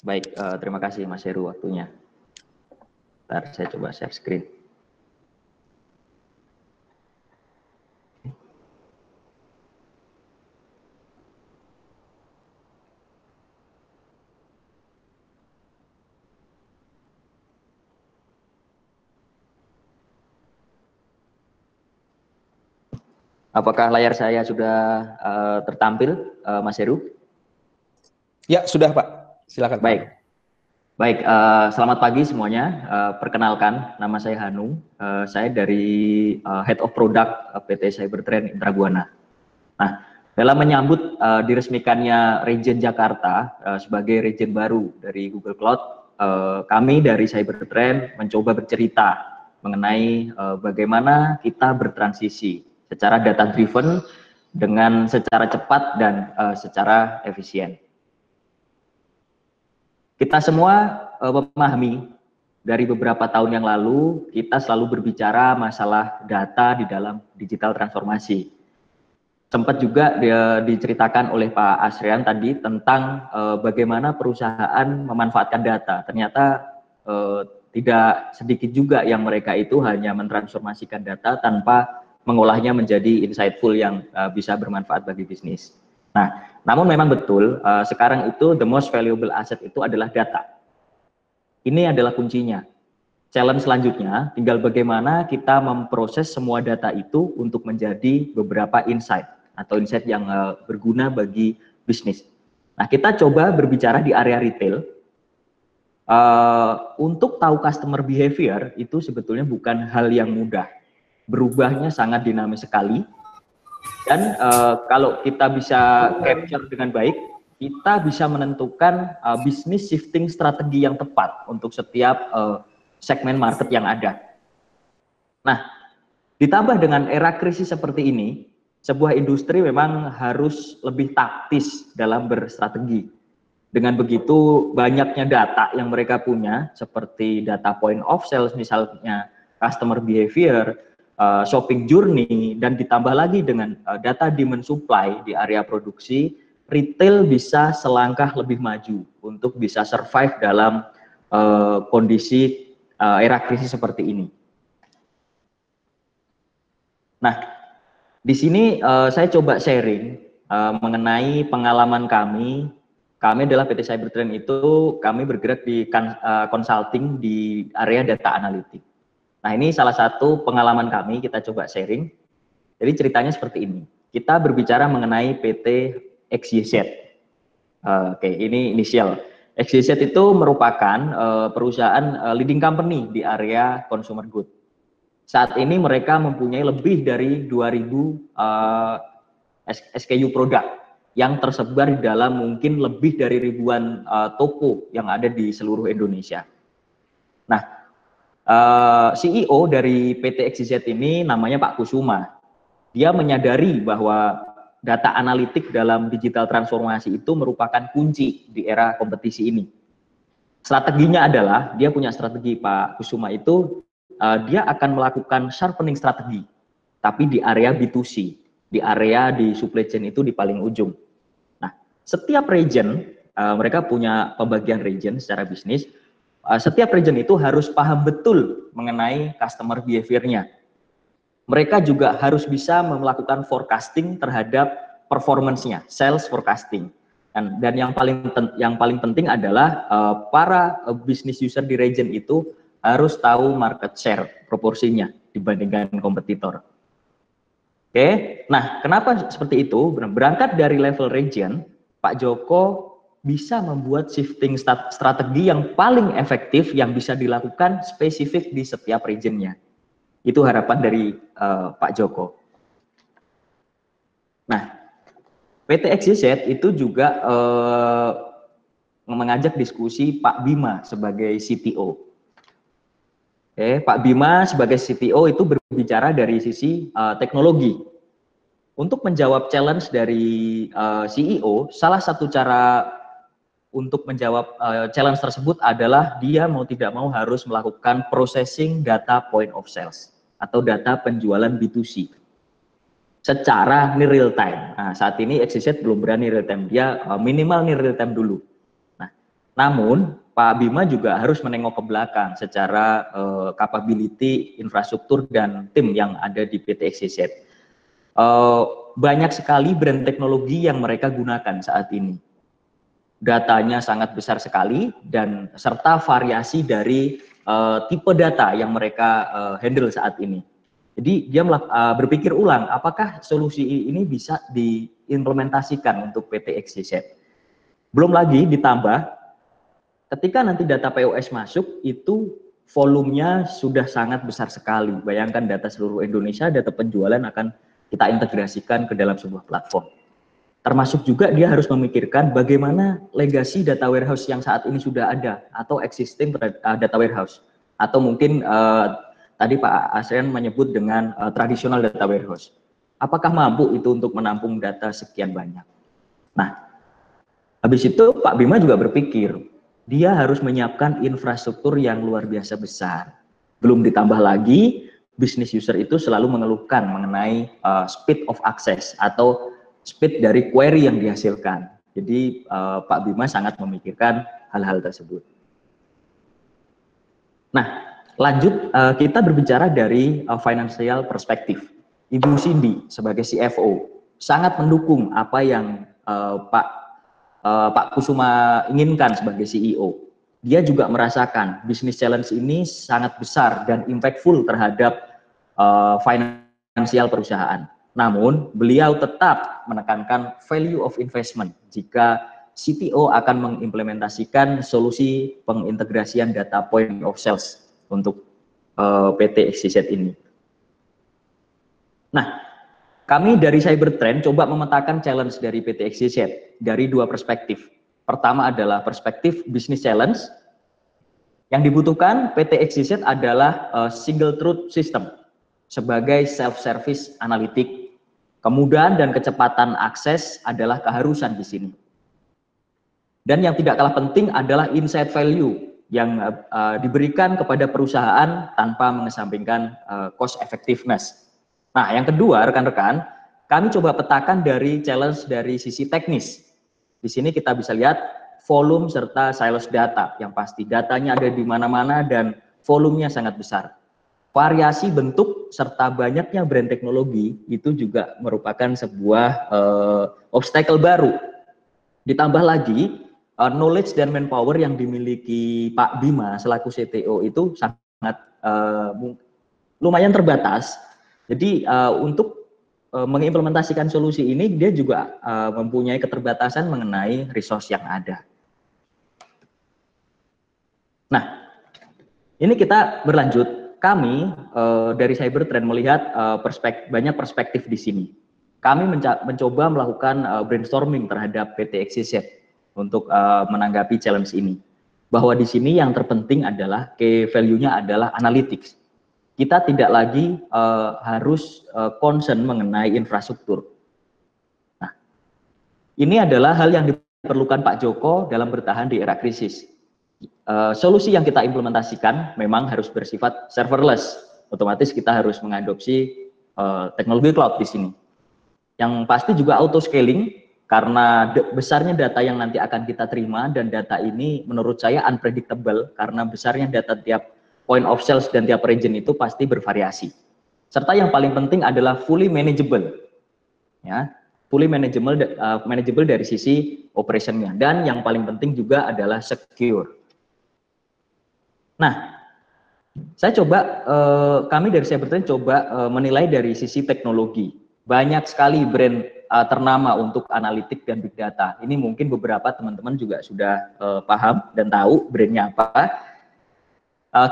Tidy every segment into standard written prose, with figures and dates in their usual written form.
Baik, terima kasih Mas Heru waktunya. Ntar saya coba share screen. Apakah layar saya sudah tertampil, Mas Heru? Ya, sudah Pak. Silakan Baik. Pak. Baik, selamat pagi semuanya. Perkenalkan, nama saya Hanung. Saya dari Head of Product PT Cybertrend Indrabuana. Nah, dalam menyambut diresmikannya region Jakarta sebagai region baru dari Google Cloud, kami dari Cybertrend mencoba bercerita mengenai bagaimana kita bertransisi secara data driven dengan secara cepat dan secara efisien. Kita semua memahami dari beberapa tahun yang lalu kita selalu berbicara masalah data di dalam digital transformasi. Sempat juga diceritakan oleh Pak Asrian tadi tentang bagaimana perusahaan memanfaatkan data. Ternyata tidak sedikit juga yang mereka itu hanya mentransformasikan data tanpa mengolahnya menjadi insightful yang bisa bermanfaat bagi bisnis. Nah, namun memang betul sekarang itu the most valuable asset itu adalah data. Ini adalah kuncinya. Challenge selanjutnya tinggal bagaimana kita memproses semua data itu untuk menjadi beberapa insight atau insight yang berguna bagi bisnis. Nah, kita coba berbicara di area retail. Untuk tahu customer behavior itu sebetulnya bukan hal yang mudah. Berubahnya sangat dinamis sekali. Dan kalau kita bisa capture dengan baik, kita bisa menentukan bisnis shifting strategi yang tepat untuk setiap segmen market yang ada. Nah, ditambah dengan era krisis seperti ini, sebuah industri memang harus lebih taktis dalam berstrategi. Dengan begitu banyaknya data yang mereka punya, seperti data point of sales misalnya, customer behavior, shopping journey, dan ditambah lagi dengan data demand supply di area produksi, retail bisa selangkah lebih maju untuk bisa survive dalam kondisi era krisis seperti ini. Nah, di sini saya coba sharing mengenai pengalaman kami. Kami adalah PT Cybertrend itu, kami bergerak di consulting di area data analitik. Nah, ini salah satu pengalaman kami, kita coba sharing. Jadi ceritanya seperti ini. Kita berbicara mengenai PT XYZ. Oke, ini inisial. XYZ itu merupakan perusahaan leading company di area consumer good. Saat ini mereka mempunyai lebih dari 2000 SKU produk yang tersebar di dalam mungkin lebih dari ribuan toko yang ada di seluruh Indonesia. Nah, CEO dari PT XYZ ini namanya Pak Kusuma. Dia menyadari bahwa data analitik dalam digital transformasi itu merupakan kunci di era kompetisi ini. Strateginya adalah, dia punya strategi Pak Kusuma itu, dia akan melakukan sharpening strategi, tapi di area B2C, di area di supply chain itu di paling ujung. Nah, setiap region, mereka punya pembagian region secara bisnis, setiap region itu harus paham betul mengenai customer behavior-nya. Mereka juga harus bisa melakukan forecasting terhadap performance-nya, sales forecasting. Dan yang paling penting adalah para business user di region itu harus tahu market share proporsinya dibandingkan kompetitor. Oke, nah kenapa seperti itu? Berangkat dari level region, Pak Joko bisa membuat shifting strategi yang paling efektif yang bisa dilakukan spesifik di setiap regionnya. Itu harapan dari Pak Joko. Nah, PT XYZ itu juga mengajak diskusi Pak Bima sebagai CTO. Pak Bima sebagai CTO itu berbicara dari sisi teknologi. Untuk menjawab challenge dari CEO, salah satu cara untuk menjawab challenge tersebut adalah dia mau tidak mau harus melakukan processing data point of sales atau data penjualan B2C secara near real time. Nah, saat ini XYZ belum berani real time, dia minimal near real time dulu. Nah, Namun Pak Bima juga harus menengok ke belakang secara capability, infrastruktur, dan tim yang ada di PT XYZ. Banyak sekali brand teknologi yang mereka gunakan saat ini. Datanya sangat besar sekali dan serta variasi dari tipe data yang mereka handle saat ini. Jadi dia berpikir ulang, apakah solusi ini bisa diimplementasikan untuk PT XYZ. Belum lagi ditambah, ketika nanti data POS masuk, itu volumenya sudah sangat besar sekali. Bayangkan data seluruh Indonesia, data penjualan akan kita integrasikan ke dalam sebuah platform. Termasuk juga dia harus memikirkan bagaimana legacy data warehouse yang saat ini sudah ada, atau existing data warehouse. Atau mungkin tadi Pak Asrian menyebut dengan traditional data warehouse. Apakah mampu itu untuk menampung data sekian banyak? Nah, habis itu Pak Bima juga berpikir, dia harus menyiapkan infrastruktur yang luar biasa besar. Belum ditambah lagi, business user itu selalu mengeluhkan mengenai speed of access atau speed dari query yang dihasilkan. Jadi Pak Bima sangat memikirkan hal-hal tersebut. Nah, lanjut kita berbicara dari financial perspektif. Ibu Cindy sebagai CFO sangat mendukung apa yang Pak Kusuma inginkan sebagai CEO. Dia juga merasakan bisnis challenge ini sangat besar dan impactful terhadap finansial perusahaan. Namun, beliau tetap menekankan value of investment jika CTO akan mengimplementasikan solusi pengintegrasian data point of sales untuk PT XYZ ini. Nah, kami dari Cybertrend coba memetakan challenge dari PT XYZ dari dua perspektif. Pertama adalah perspektif business challenge. Yang dibutuhkan PT XYZ adalah single truth system sebagai self-service analitik. Kemudahan dan kecepatan akses adalah keharusan di sini. Dan yang tidak kalah penting adalah insight value yang diberikan kepada perusahaan tanpa mengesampingkan cost effectiveness. Nah, yang kedua, rekan-rekan, kami coba petakan dari challenge dari sisi teknis. Di sini kita bisa lihat volume serta silos data, yang pasti datanya ada di mana-mana dan volumenya sangat besar. Variasi bentuk serta banyaknya brand teknologi itu juga merupakan sebuah obstacle baru. Ditambah lagi, knowledge dan manpower yang dimiliki Pak Bima selaku CTO itu sangat lumayan terbatas. Jadi untuk mengimplementasikan solusi ini, dia juga mempunyai keterbatasan mengenai resource yang ada. Nah, ini kita berlanjut. Kami dari Cybertrend melihat banyak perspektif di sini. Kami mencoba melakukan brainstorming terhadap PT XYZ untuk menanggapi challenge ini. Bahwa di sini yang terpenting adalah key value-nya adalah analytics. Kita tidak lagi harus concern mengenai infrastruktur. Nah, ini adalah hal yang diperlukan Pak Joko dalam bertahan di era krisis. Solusi yang kita implementasikan memang harus bersifat serverless. Otomatis kita harus mengadopsi teknologi cloud di sini. Yang pasti juga auto scaling karena besarnya data yang nanti akan kita terima, dan data ini menurut saya unpredictable karena besarnya data tiap point of sales dan tiap region itu pasti bervariasi. Serta yang paling penting adalah fully manageable. Ya, fully manageable dari sisi operationnya, dan yang paling penting juga adalah secure. Nah, kami dari Cybertrend coba menilai dari sisi teknologi. Banyak sekali brand ternama untuk analitik dan big data. Ini mungkin beberapa teman-teman juga sudah paham dan tahu brandnya apa.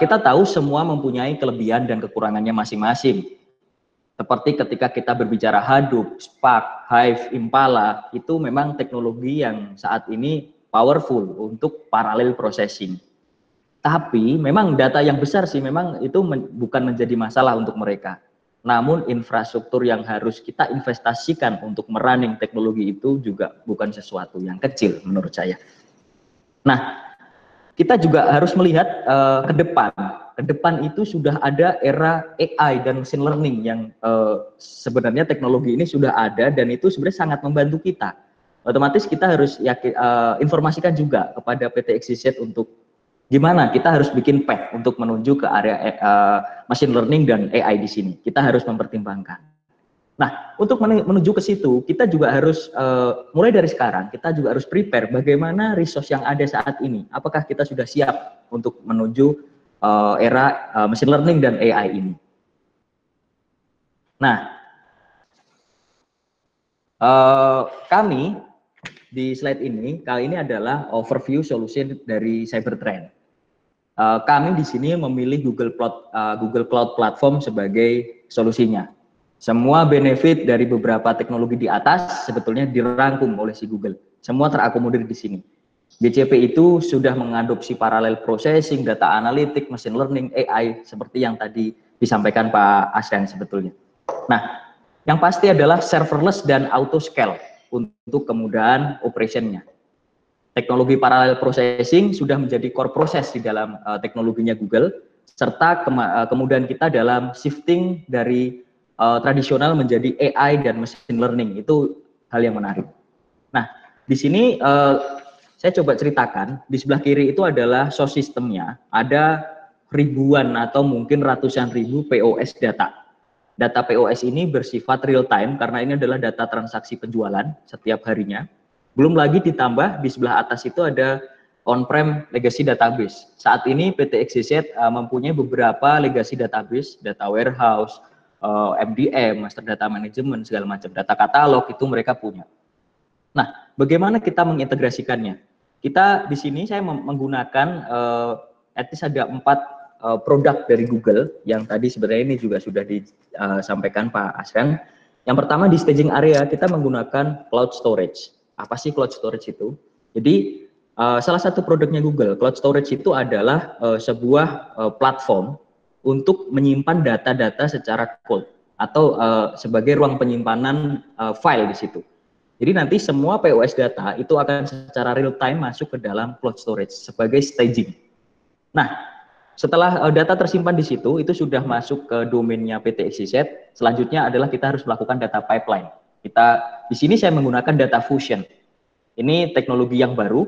Kita tahu semua mempunyai kelebihan dan kekurangannya masing-masing. Seperti ketika kita berbicara Hadoop, Spark, Hive, Impala, itu memang teknologi yang saat ini powerful untuk parallel processing. Tapi memang data yang besar sih memang itu bukan menjadi masalah untuk mereka. Namun infrastruktur yang harus kita investasikan untuk merunning teknologi itu juga bukan sesuatu yang kecil menurut saya. Nah, kita juga harus melihat ke depan. Ke depan itu sudah ada era AI dan machine learning yang sebenarnya teknologi ini sudah ada dan itu sebenarnya sangat membantu kita. otomatis kita harus informasikan juga kepada PT XYZ untuk gimana kita harus bikin path untuk menuju ke area machine learning dan AI di sini. Kita harus mempertimbangkan. Nah, untuk menuju ke situ, kita juga harus mulai dari sekarang, kita juga harus prepare bagaimana resource yang ada saat ini. Apakah kita sudah siap untuk menuju era machine learning dan AI ini. Nah, kami di slide ini, kali ini adalah overview solution dari Cybertrend. Kami di sini memilih Google Cloud Platform sebagai solusinya. Semua benefit dari beberapa teknologi di atas sebetulnya dirangkum oleh si Google. Semua terakomodir di sini. GCP itu sudah mengadopsi parallel processing, data analitik, machine learning, AI, seperti yang tadi disampaikan Pak Asyan sebetulnya. Nah, yang pasti adalah serverless dan auto scale untuk kemudahan operationnya. Teknologi parallel processing sudah menjadi core proses di dalam teknologinya Google, serta kemudahan kita dalam shifting dari tradisional menjadi AI dan machine learning, itu hal yang menarik. Nah, di sini saya coba ceritakan, di sebelah kiri itu adalah source systemnya, ada ribuan atau mungkin ratusan ribu POS data. Data POS ini bersifat real time karena ini adalah data transaksi penjualan setiap harinya. Belum lagi ditambah di sebelah atas itu ada on-prem legacy database. Saat ini PT XYZ mempunyai beberapa legacy database, data warehouse, MDM, master data management, segala macam, data katalog itu mereka punya. Nah, bagaimana kita mengintegrasikannya? Kita di sini saya menggunakan at least ada 4 produk dari Google yang tadi sebenarnya ini juga sudah disampaikan Pak Asyan. Yang pertama di staging area kita menggunakan cloud storage. Apa sih cloud storage itu? Jadi salah satu produknya Google, cloud storage itu adalah sebuah platform untuk menyimpan data-data secara cold atau sebagai ruang penyimpanan file di situ. Jadi nanti semua POS data itu akan secara real time masuk ke dalam cloud storage sebagai staging. Nah, setelah data tersimpan di situ, itu sudah masuk ke domainnya PT XYZ. Selanjutnya adalah kita harus melakukan data pipeline. Di sini saya menggunakan data fusion. Ini teknologi yang baru,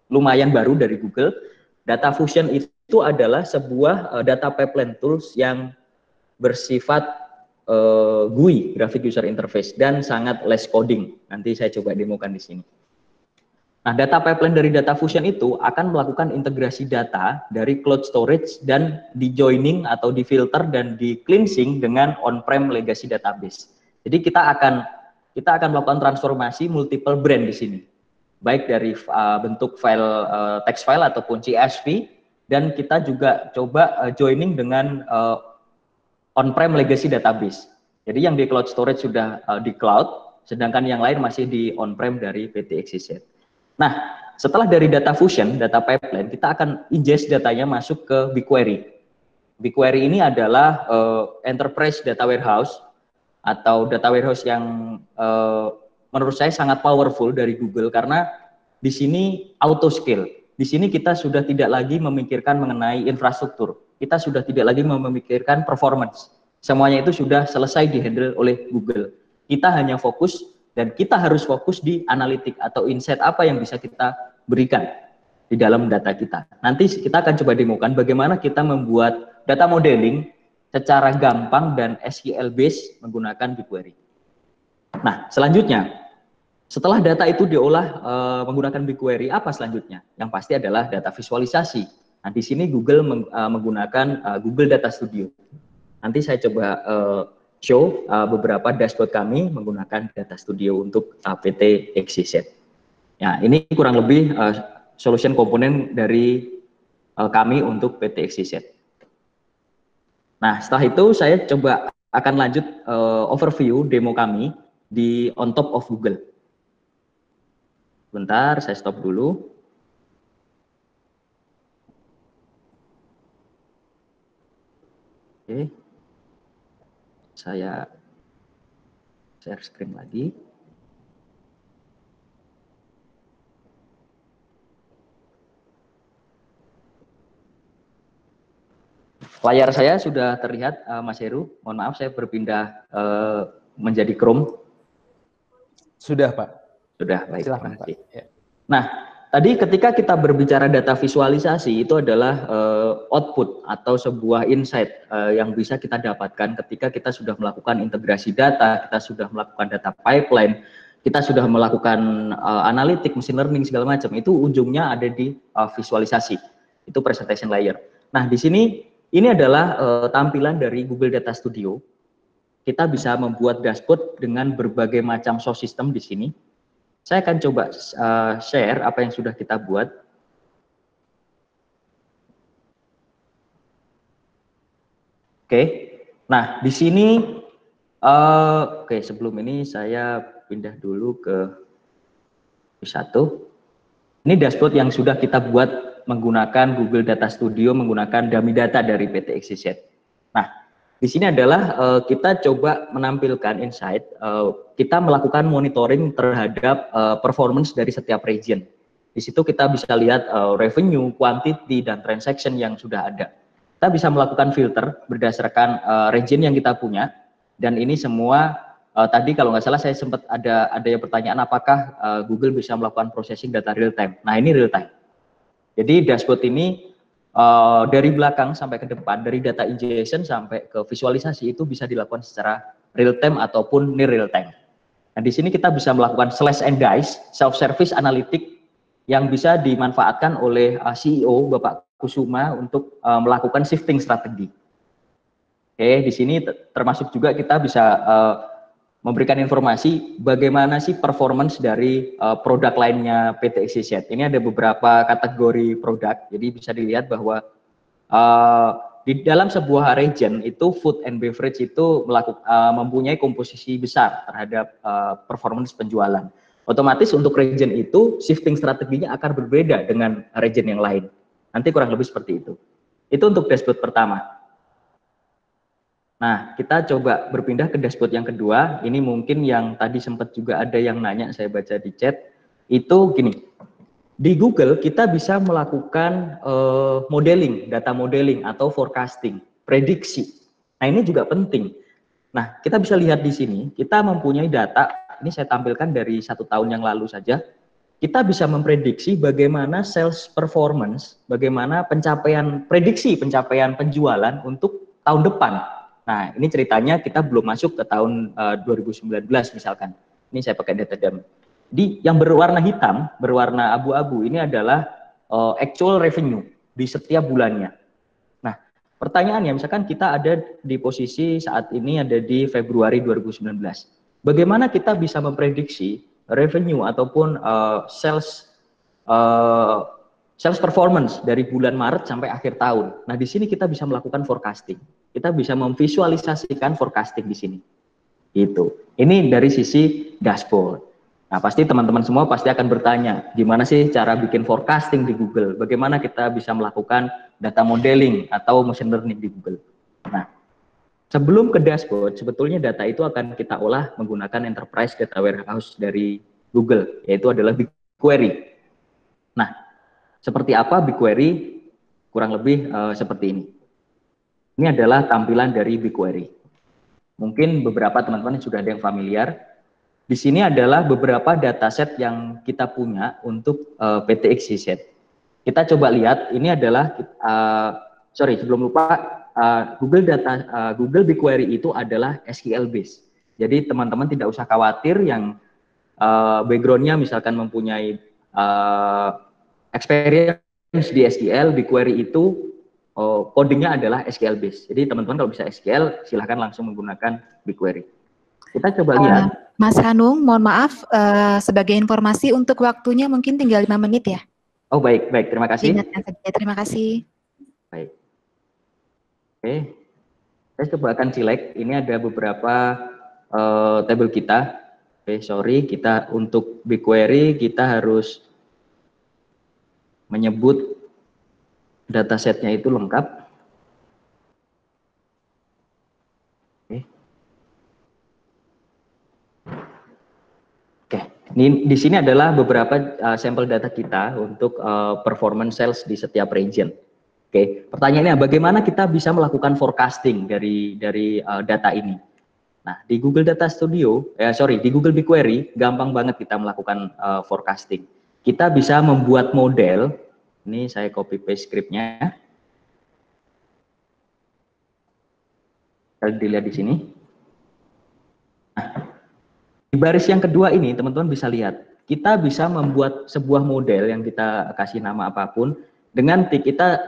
lumayan baru dari Google. Data fusion itu adalah sebuah data pipeline tools yang bersifat GUI, graphic user interface, dan sangat less coding. Nanti saya coba demokan di sini. Nah, data pipeline dari data fusion itu akan melakukan integrasi data dari cloud storage dan di joining atau di filter dan di cleansing dengan on-prem legacy database. Jadi kita akan melakukan transformasi multiple brand di sini, baik dari bentuk file text file ataupun CSV, dan kita juga coba joining dengan on-prem legacy database. Jadi yang di cloud storage sudah di cloud, sedangkan yang lain masih di on-prem dari PT XYZ. Nah, setelah dari data fusion, data pipeline, kita akan ingest datanya masuk ke BigQuery. BigQuery ini adalah enterprise data warehouse atau data warehouse yang menurut saya sangat powerful dari Google karena di sini auto scale. Di sini kita sudah tidak lagi memikirkan mengenai infrastruktur. Kita sudah tidak lagi memikirkan performance. Semuanya itu sudah selesai dihandle oleh Google. Kita hanya fokus dan kita harus fokus di analitik atau insight apa yang bisa kita berikan di dalam data kita. Nanti kita akan coba demokan bagaimana kita membuat data modeling secara gampang dan SQL based menggunakan BigQuery. Nah, selanjutnya, setelah data itu diolah menggunakan BigQuery, apa selanjutnya? Yang pasti adalah data visualisasi. Nah, di sini Google menggunakan Google Data Studio. Nanti saya coba show beberapa dashboard kami menggunakan Data Studio untuk PT XYZ. Ya, ini kurang lebih solution komponen dari kami untuk PT XYZ. Nah, setelah itu saya coba akan lanjut overview demo kami di on top of Google. Bentar, saya stop dulu. Oke. Saya share screen lagi. Layar saya sudah terlihat, Mas Heru. Mohon maaf, saya berpindah menjadi Chrome. Sudah, Pak. Sudah, baik. Silakan, Terima kasih. Pak. Ya. Nah, tadi ketika kita berbicara data visualisasi itu adalah output atau sebuah insight yang bisa kita dapatkan ketika kita sudah melakukan integrasi data, kita sudah melakukan data pipeline, kita sudah melakukan analitik, machine learning segala macam. Itu ujungnya ada di visualisasi. Itu presentation layer. Nah, di sini ini adalah tampilan dari Google Data Studio. Kita bisa membuat dashboard dengan berbagai macam source system di sini. Saya akan coba share apa yang sudah kita buat. Oke, nah di sini, oke, sebelum ini saya pindah dulu ke V1. Ini dashboard yang sudah kita buat menggunakan Google Data Studio, menggunakan dummy data dari PT XYZ. Nah, di sini adalah kita coba menampilkan insight, kita melakukan monitoring terhadap performance dari setiap region. Di situ kita bisa lihat revenue, quantity, dan transaction yang sudah ada. Kita bisa melakukan filter berdasarkan region yang kita punya, dan ini semua tadi kalau nggak salah saya sempat ada yang pertanyaan apakah Google bisa melakukan processing data real time. Nah, ini real time. Jadi dashboard ini dari belakang sampai ke depan, dari data ingestion sampai ke visualisasi itu bisa dilakukan secara real time ataupun near real time. Nah, di sini kita bisa melakukan slash and dice, self-service analytic yang bisa dimanfaatkan oleh CEO Bapak Kusuma untuk melakukan shifting strategi. Oke, di sini termasuk juga kita bisa memberikan informasi bagaimana sih performance dari produk lainnya PT XYZ. Ini ada beberapa kategori produk, jadi bisa dilihat bahwa di dalam sebuah region itu food and beverage itu mempunyai komposisi besar terhadap performance penjualan. Otomatis untuk region itu shifting strateginya akan berbeda dengan region yang lain. Nanti kurang lebih seperti itu. Itu untuk dashboard pertama. Nah, kita coba berpindah ke dashboard yang kedua. Ini mungkin yang tadi sempat juga ada yang nanya, saya baca di chat. Itu gini, di Google kita bisa melakukan modeling, data modeling atau forecasting, prediksi. Nah, ini juga penting. Nah, kita bisa lihat di sini, kita mempunyai data, ini saya tampilkan dari 1 tahun yang lalu saja. Kita bisa memprediksi bagaimana sales performance, bagaimana prediksi pencapaian penjualan untuk tahun depan. Nah, ini ceritanya kita belum masuk ke tahun 2019 misalkan. Ini saya pakai data dummy. Di yang berwarna hitam, berwarna abu-abu ini adalah actual revenue di setiap bulannya. Nah, pertanyaannya misalkan kita ada di posisi saat ini ada di Februari 2019. Bagaimana kita bisa memprediksi revenue ataupun sales performance dari bulan Maret sampai akhir tahun. Nah, di sini kita bisa melakukan forecasting. Kita bisa memvisualisasikan forecasting di sini. Itu. Ini dari sisi dashboard. Nah, pasti teman-teman semua pasti akan bertanya, gimana sih cara bikin forecasting di Google? Bagaimana kita bisa melakukan data modeling atau machine learning di Google? Nah, sebelum ke dashboard, sebetulnya data itu akan kita olah menggunakan enterprise data warehouse dari Google, yaitu adalah BigQuery. Nah, seperti apa BigQuery? Kurang lebih seperti ini. Ini adalah tampilan dari BigQuery. Mungkin beberapa teman-teman sudah ada yang familiar. Di sini adalah beberapa dataset yang kita punya untuk PT XYZ. Kita coba lihat, ini adalah, sebelum lupa, Google BigQuery itu adalah SQL base. Jadi teman-teman tidak usah khawatir yang backgroundnya misalkan mempunyai experience di SQL, BigQuery itu codingnya adalah SQL base. Jadi teman-teman kalau bisa SQL, silahkan langsung menggunakan BigQuery. Kita coba lihat. Mas Hanung, mohon maaf, sebagai informasi untuk waktunya mungkin tinggal 5 menit ya. Oh, baik, terima kasih. Diingatkan saja, terima kasih. Baik. Oke, saya coba akan select. Ini ada beberapa table kita. Oke, sorry, kita untuk BigQuery kita harus menyebut datasetnya itu lengkap. Oke, ini di sini adalah beberapa sampel data kita untuk performance sales di setiap region. Oke, pertanyaannya bagaimana kita bisa melakukan forecasting dari data ini? Nah, di Google Data Studio, di Google BigQuery, gampang banget kita melakukan forecasting. Kita bisa membuat model, ini saya copy paste scriptnya. Kalian dilihat di sini. Nah, di baris yang kedua ini, teman-teman bisa lihat, kita bisa membuat sebuah model yang kita kasih nama apapun, dengan kita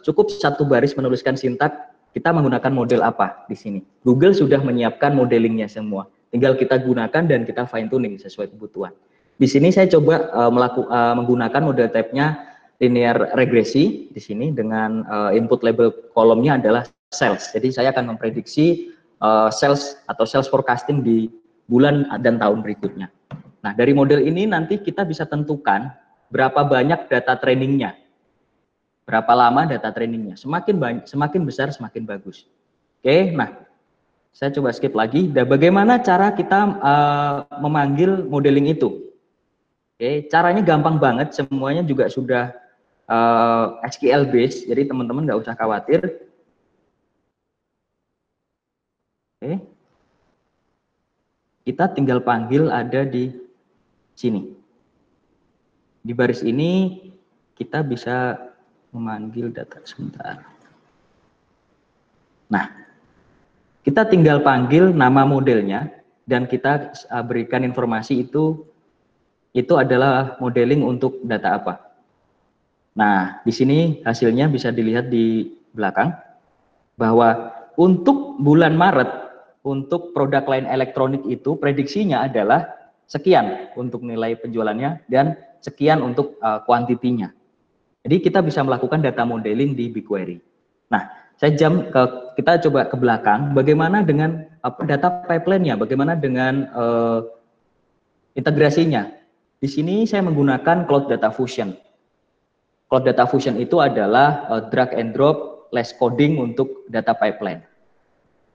cukup satu baris menuliskan sintak, kita menggunakan model apa di sini. Google sudah menyiapkan modelingnya semua. Tinggal kita gunakan dan kita fine tuning sesuai kebutuhan. Di sini saya coba menggunakan model type-nya linear regresi di sini dengan input label kolomnya adalah sales. Jadi saya akan memprediksi sales atau sales forecasting di bulan dan tahun berikutnya. Nah, dari model ini nanti kita bisa tentukan berapa banyak data trainingnya. Berapa lama data trainingnya, semakin besar semakin bagus. Oke, nah saya coba skip lagi. Dan bagaimana cara kita memanggil modeling itu? Oke, caranya gampang banget, semuanya juga sudah SQL based, jadi teman-teman nggak usah khawatir. Oke, kita tinggal panggil ada di sini. Di baris ini kita bisa memanggil data sebentar. Nah, kita tinggal panggil nama modelnya dan kita berikan informasi itu adalah modeling untuk data apa. Nah, di sini hasilnya bisa dilihat di belakang bahwa untuk bulan Maret untuk produk lain elektronik itu prediksinya adalah sekian untuk nilai penjualannya dan sekian untuk kuantitinya. Jadi kita bisa melakukan data modeling di BigQuery. Nah, kita coba ke belakang, bagaimana dengan data pipeline-nya, bagaimana dengan integrasinya. Di sini saya menggunakan Cloud Data Fusion. Cloud Data Fusion itu adalah drag and drop less coding untuk data pipeline.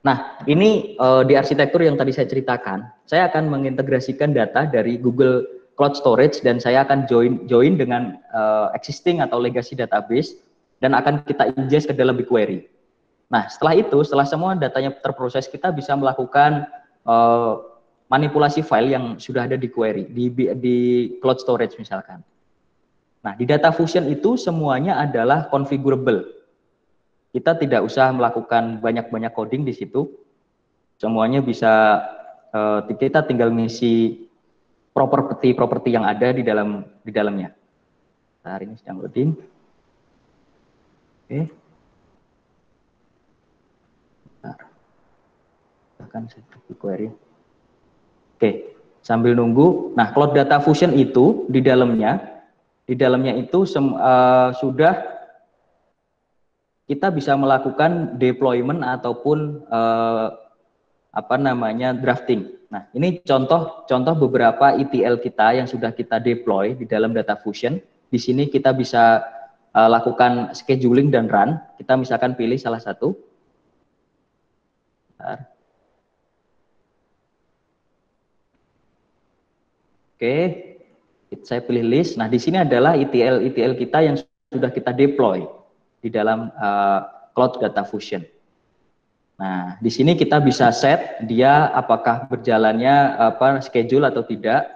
Nah, ini di arsitektur yang tadi saya ceritakan, saya akan mengintegrasikan data dari Google Cloud Storage dan saya akan join dengan existing atau legacy database dan akan kita ingest ke dalam BigQuery. Nah, setelah semua datanya terproses, kita bisa melakukan manipulasi file yang sudah ada di query di Cloud Storage misalkan. Nah, di Data Fusion itu semuanya adalah configurable. Kita tidak usah melakukan banyak-banyak coding di situ. Semuanya bisa kita tinggal ngisi properti yang ada di dalamnya. Nah, ini sedang loading. Oke. Bahkan saya query. Oke, sambil nunggu. Nah, Cloud Data Fusion itu di dalamnya itu sudah kita bisa melakukan deployment ataupun drafting. Nah, ini contoh beberapa ETL kita yang sudah kita deploy di dalam Data Fusion. Di sini kita bisa lakukan scheduling dan run. Kita misalkan pilih salah satu. Bentar. Oke, saya pilih list. Nah, di sini adalah ETL kita yang sudah kita deploy di dalam Cloud Data Fusion. Nah, di sini kita bisa set dia apakah berjalannya schedule atau tidak.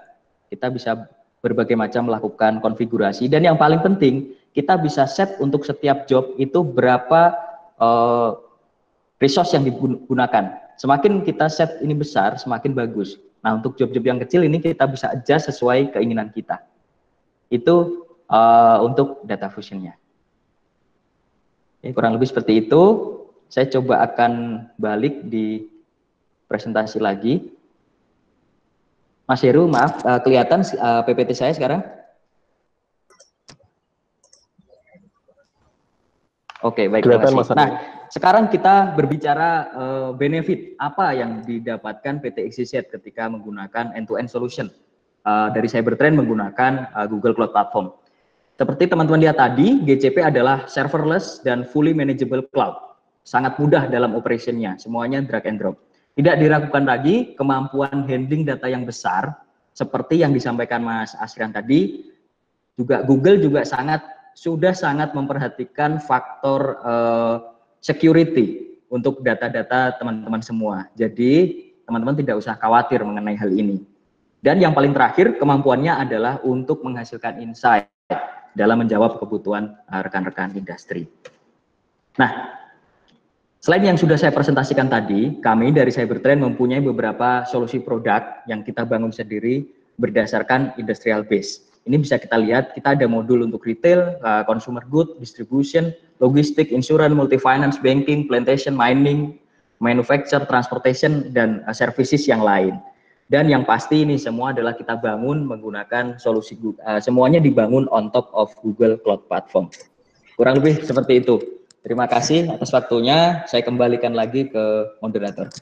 Kita bisa berbagai macam melakukan konfigurasi dan yang paling penting kita bisa set untuk setiap job itu berapa resource yang digunakan. Semakin kita set ini besar, semakin bagus. Nah, untuk job-job yang kecil ini kita bisa adjust sesuai keinginan kita. Itu untuk Data Fusion-nya. Kurang lebih seperti itu. Saya coba akan balik di presentasi lagi. Mas Heru, maaf, kelihatan PPT saya sekarang? Oke, baik. Terima kasih. Nah, sekarang kita berbicara benefit apa yang didapatkan PT XYZ ketika menggunakan end-to-end solution dari Cybertrain menggunakan Google Cloud Platform. Seperti teman-teman lihat tadi, GCP adalah serverless dan fully manageable cloud. Sangat mudah dalam operationnya, semuanya drag and drop. Tidak diragukan lagi kemampuan handling data yang besar, seperti yang disampaikan Mas Asrian tadi. Juga Google juga sudah sangat memperhatikan faktor security untuk data-data teman-teman semua. Jadi teman-teman tidak usah khawatir mengenai hal ini. Dan yang paling terakhir, kemampuannya adalah untuk menghasilkan insight dalam menjawab kebutuhan rekan-rekan industri. Nah, selain yang sudah saya presentasikan tadi, kami dari Cybertrend mempunyai beberapa solusi produk yang kita bangun sendiri berdasarkan industrial base. Ini bisa kita lihat, kita ada modul untuk retail, consumer good, distribution, logistik, insurance, multi-finance, banking, plantation, mining, manufacture, transportation, dan services yang lain. Dan yang pasti ini semua adalah kita bangun menggunakan solusi semuanya dibangun on top of Google Cloud Platform. Kurang lebih seperti itu. Terima kasih atas waktunya. Saya kembalikan lagi ke moderator.